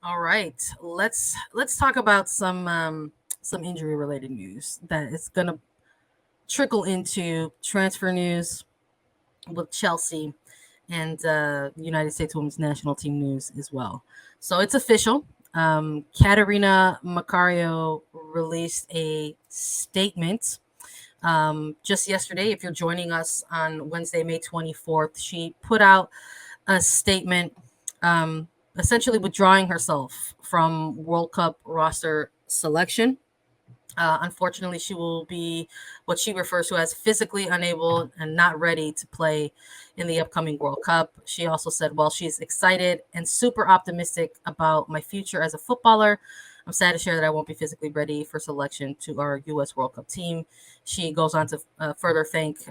All right, let's talk about some injury related news that is gonna trickle into transfer news with Chelsea and United States Women's National Team news as well. So it's official. Catarina Macario released a statement just yesterday. If you're joining us on Wednesday, May 24th, she put out a statement essentially withdrawing herself from World Cup roster selection. Unfortunately, she will be what she refers to as physically unable and not ready to play in the upcoming World Cup. She also said, "Well, she's excited and super optimistic about my future as a footballer. I'm sad to share that I won't be physically ready for selection to our U.S. World Cup team." She goes on to further thank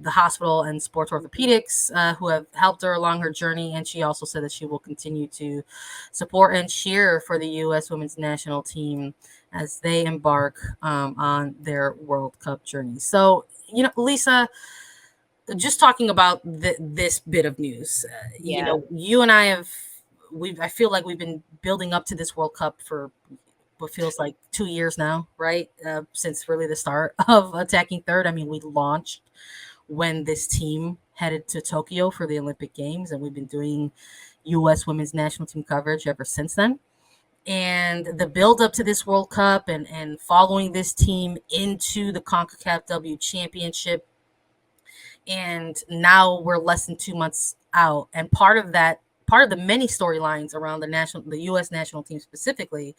the hospital and sports orthopedics who have helped her along her journey. And she also said that she will continue to support and cheer for the U.S. Women's National Team as they embark on their World Cup journey. So, Lisa, just talking about this bit of news, Yeah. you and I I feel like we've been building up to this World Cup for what feels like 2 years now, right? Since really the start of Attacking Third. I mean, we launched when this team headed to Tokyo for the Olympic Games, and we've been doing U.S. Women's National Team coverage ever since then. And the build up to this World Cup and following this team into the CONCACAF W Championship, and now we're less than 2 months out. And part of the many storylines around the U.S. national team specifically,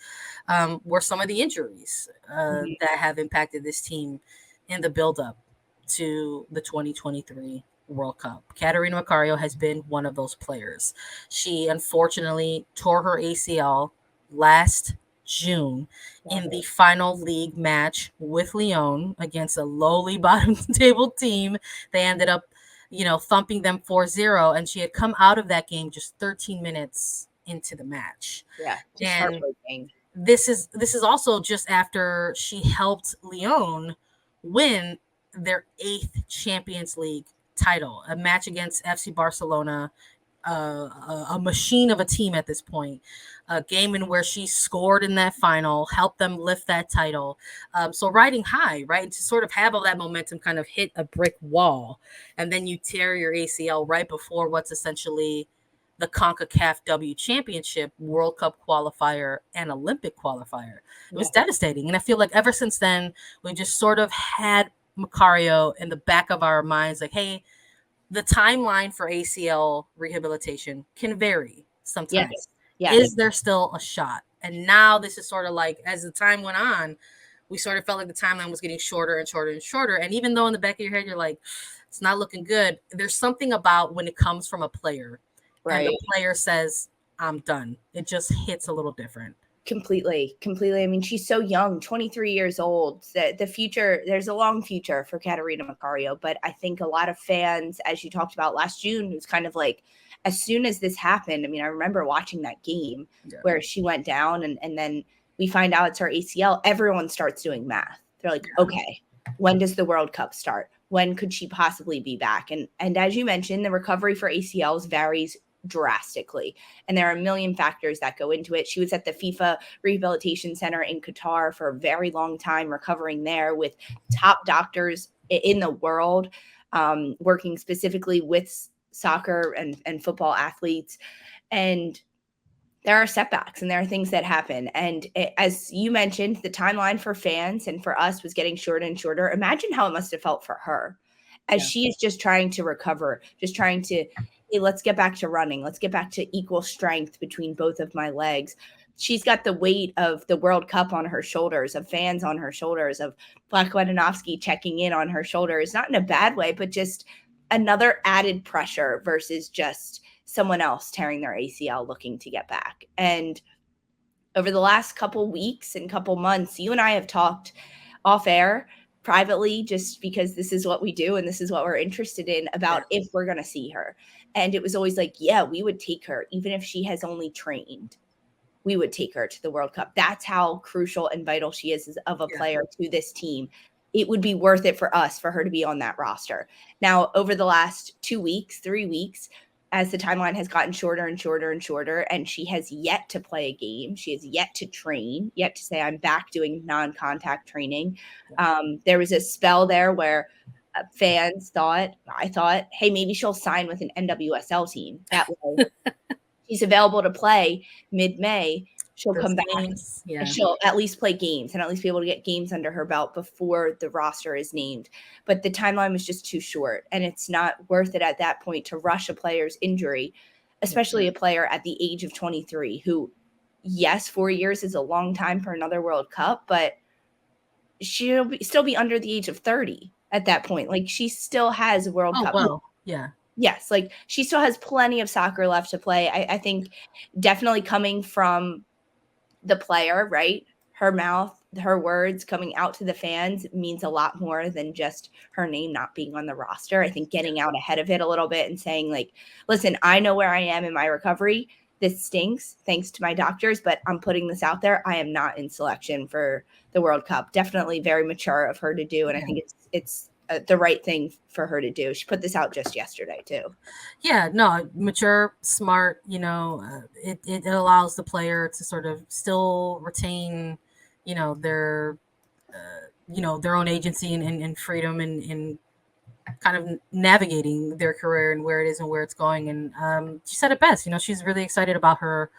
were some of the injuries Mhm. that have impacted this team in the buildup to the 2023 World Cup. Catarina Macario has been one of those players. She unfortunately tore her ACL last June in the final league match with Lyon against a lowly bottom table team. They ended up, thumping them 4-0, and she had come out of that game just 13 minutes into the match. Yeah, just And heartbreaking. this is also just after she helped Lyon win their 8th Champions League title, a match against FC Barcelona, a machine of a team at this point, a game in where she scored in that final, helped them lift that title. So riding high, right? To sort of have all that momentum kind of hit a brick wall, and then you tear your ACL right before what's essentially the CONCACAF W Championship, World Cup qualifier, and Olympic qualifier. It Yeah. was devastating. And I feel like ever since then, we just sort of had Macario in the back of our minds like, hey, the timeline for ACL rehabilitation can vary sometimes. Yes. Yes. Is there still a shot? And now this is sort of like, as the time went on, we sort of felt like the timeline was getting shorter and shorter and shorter. And even though in the back of your head, you're like, it's not looking good, there's something about when it comes from a player and the Right. player says, I'm done. It just hits a little different. Completely. Completely. I mean, she's so young, 23 years old. The future, there's a long future for Catarina Macario, but I think a lot of fans, as you talked about last June, was kind of like, as soon as this happened, I mean, I remember watching that game Yeah. where she went down and then we find out it's her ACL. Everyone starts doing math. They're like, Yeah. okay, when does the World Cup start? When could she possibly be back? And as you mentioned, the recovery for ACLs varies drastically. And there are a million factors that go into it. She was at the FIFA Rehabilitation Center in Qatar for a very long time, recovering there with top doctors in the world, working specifically with soccer and football athletes. And there are setbacks and there are things that happen. And as you mentioned, the timeline for fans and for us was getting shorter and shorter. Imagine how it must have felt for her as Yeah. she is just trying to recover, just trying to, hey, let's get back to running. Let's get back to equal strength between both of my legs. She's got the weight of the World Cup on her shoulders, of fans on her shoulders, of Black Wadanovsky checking in on her shoulders, not in a bad way, but just another added pressure versus just someone else tearing their ACL looking to get back. And over the last couple weeks and couple months, you and I have talked off air privately, just because this is what we do and this is what we're interested in, about Yeah. if we're going to see her. And it was always like, yeah, we would take her, even if she has only trained. We would take her to the World Cup. That's how crucial and vital she is of a Yeah. player to this team. It would be worth it for us for her to be on that roster. Now, over the last 2 weeks, 3 weeks, as the timeline has gotten shorter and shorter and shorter, and she has yet to play a game. She has yet to train, yet to say, I'm back doing non-contact training. There was a spell there where fans thought, hey, maybe she'll sign with an NWSL team. That way she's available to play mid-May. She'll Those come back games, yeah. and she'll at least play games and at least be able to get games under her belt before the roster is named. But the timeline was just too short, and it's not worth it at that point to rush a player's injury, especially a player at the age of 23 who, yes, 4 years is a long time for another World Cup, but she'll still be under the age of 30 at that point. Like, she still has a World Cup. Well, yeah. Yes, like she still has plenty of soccer left to play. I think definitely coming from the player, right? Her mouth, her words coming out to the fans means a lot more than just her name not being on the roster. I think getting out ahead of it a little bit and saying, like, listen, I know where I am in my recovery. This stinks, thanks to my doctors, but I'm putting this out there. I am not in selection for the World Cup. Definitely very mature of her to do. And I think it's the right thing for her to do. She put this out just yesterday too. Yeah, no, mature, smart, it allows the player to sort of still retain, their, their own agency and freedom and kind of navigating their career and where it is and where it's going. And she said it best, she's really excited about her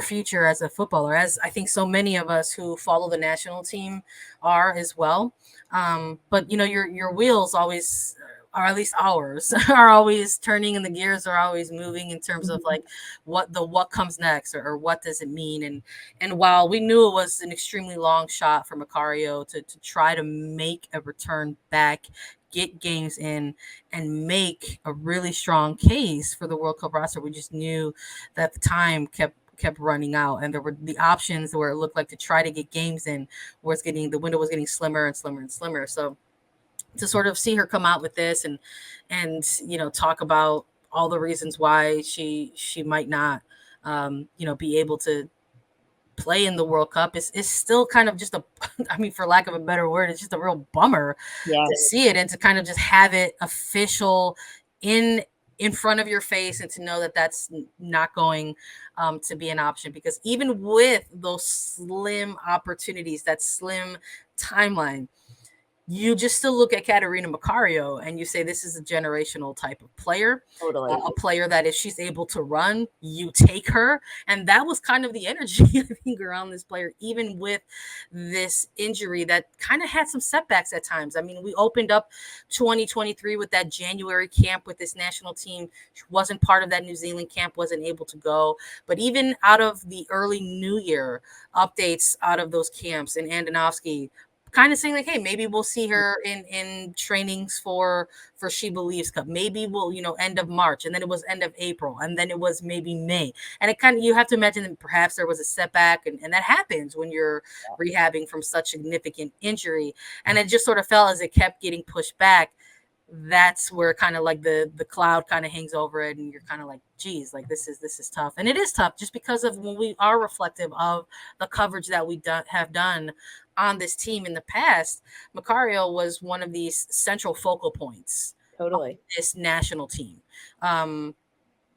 future as a footballer, as I think so many of us who follow the national team are as well. But your wheels always, or at least ours, are always turning, and the gears are always moving in terms of like what comes next, or what does it mean. And while we knew it was an extremely long shot for Macario to try to make a return back, get games in, and make a really strong case for the World Cup roster, we just knew that the time kept running out, and there were the options where it looked like to try to get games in was the window was getting slimmer and slimmer and slimmer. So to sort of see her come out with this and talk about all the reasons why she might not be able to play in the World Cup is still kind of just for lack of a better word, it's just a real bummer to see it, and to kind of just have it official in front of your face, and to know that that's not going to be an option. Because even with those slim opportunities, that slim timeline, you just still look at Catarina Macario and you say, this is a generational type of player. Totally. A player that if she's able to run, you take her. And that was kind of the energy, I think, around this player, even with this injury that kind of had some setbacks at times. I mean, we opened up 2023 with that January camp with this national team. She wasn't part of that New Zealand camp, wasn't able to go. But even out of the early New Year updates out of those camps, and Andonovski kind of saying like, hey, maybe we'll see her in trainings for She Believes Cup. Maybe we'll, end of March, and then it was end of April, and then it was maybe May. And it kind of, you have to imagine that perhaps there was a setback, and that happens when you're rehabbing from such significant injury. And it just sort of felt as it kept getting pushed back. That's where kind of like the cloud kind of hangs over it, and you're kind of like, geez, like this is tough. And it is tough just because of when we are reflective of the coverage that we have done on this team in the past. Macario was one of these central focal points Totally. of this national team.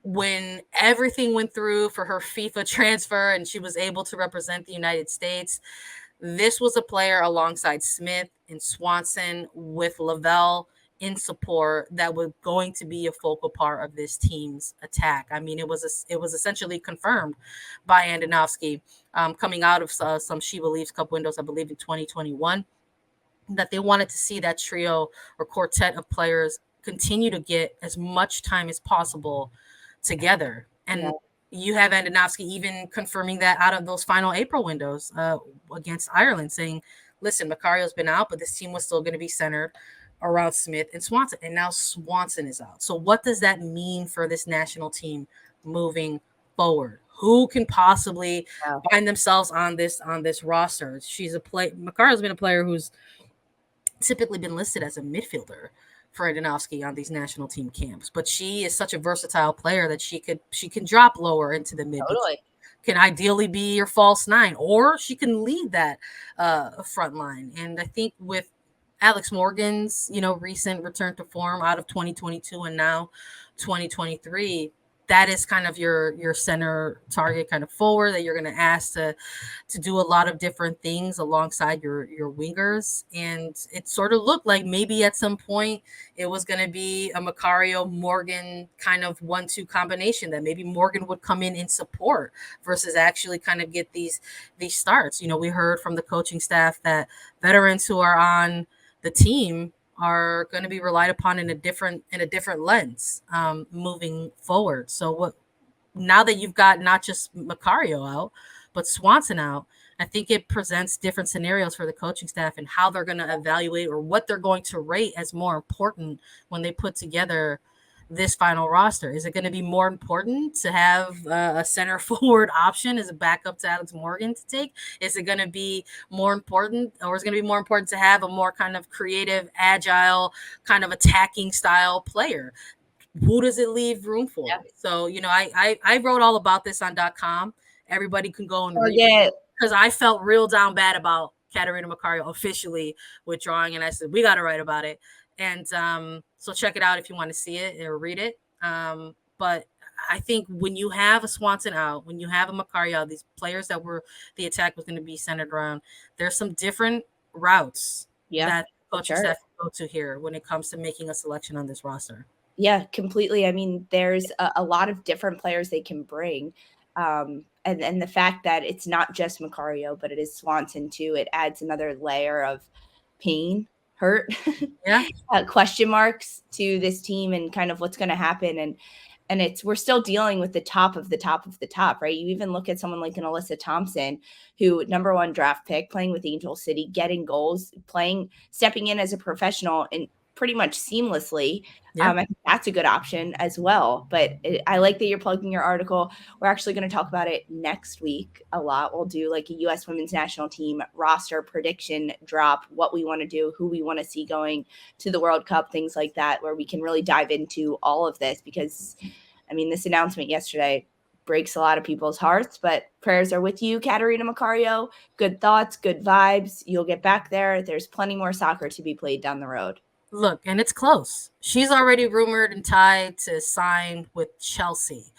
When everything went through for her FIFA transfer and she was able to represent the United States, this was a player alongside Smith and Swanson with Lavelle in support that was going to be a focal part of this team's attack. I mean, it was essentially confirmed by Andonovski coming out of some She Believes Cup windows, I believe in 2021, that they wanted to see that trio or quartet of players continue to get as much time as possible together. And you have Andonovski even confirming that out of those final April windows against Ireland, saying, listen, Macario's been out, but this team was still going to be centered around Smith and Swanson, and now Swanson is out. So what does that mean for this national team moving forward? Who can possibly find themselves on this roster? Macario's been a player who's typically been listed as a midfielder for Andonovski on these national team camps, but she is such a versatile player that she can drop lower into the mid. Totally. Can ideally be your false nine, or she can lead that front line. And I think with Alex Morgan's, recent return to form out of 2022 and now 2023, that is kind of your center target kind of forward that you're going to ask to do a lot of different things alongside your wingers. And it sort of looked like maybe at some point it was going to be a Macario Morgan kind of 1-2 combination, that maybe Morgan would come in support versus actually kind of get these starts. We heard from the coaching staff that veterans who are on the team are going to be relied upon in a different lens moving forward. So now that you've got not just Macario out, but Swanson out, I think it presents different scenarios for the coaching staff and how they're going to evaluate or what they're going to rate as more important when they put together this final roster. Is it going to be more important to have a center forward option as a backup to Alex Morgan to take? Is it going to be more important, or is it going to be more important to have a more kind of creative, agile, kind of attacking style player? Who does it leave room for? Yeah. So, I wrote all about this on .com. Everybody can go and read it, because I felt real down bad about Catarina Macario officially withdrawing, and I said, we got to write about it. And so check it out if you want to see it or read it. But I think when you have a Swanson out, when you have a Macario out, these players that were the attack was going to be centered around, there's some different routes that coaching staff go to here when it comes to making a selection on this roster. Yeah, completely. I mean, there's a lot of different players they can bring. And the fact that it's not just Macario, but it is Swanson too, it adds another layer of pain, hurt, question marks to this team and kind of what's going to happen. And we're still dealing with the top of the top of the top, right? You even look at someone like an Alyssa Thompson, who #1 draft pick, playing with Angel City, getting goals, stepping in as a professional and pretty much seamlessly. I think that's a good option as well. But I like that you're plugging your article. We're actually going to talk about it next week a lot. We'll do like a U.S. women's national team roster prediction drop, what we want to do, who we want to see going to the World Cup, things like that, where we can really dive into all of this. Because, I mean, this announcement yesterday breaks a lot of people's hearts, but prayers are with you, Catarina Macario. Good thoughts, good vibes. You'll get back there. There's plenty more soccer to be played down the road. Look, and it's close. She's already rumored and tied to sign with Chelsea.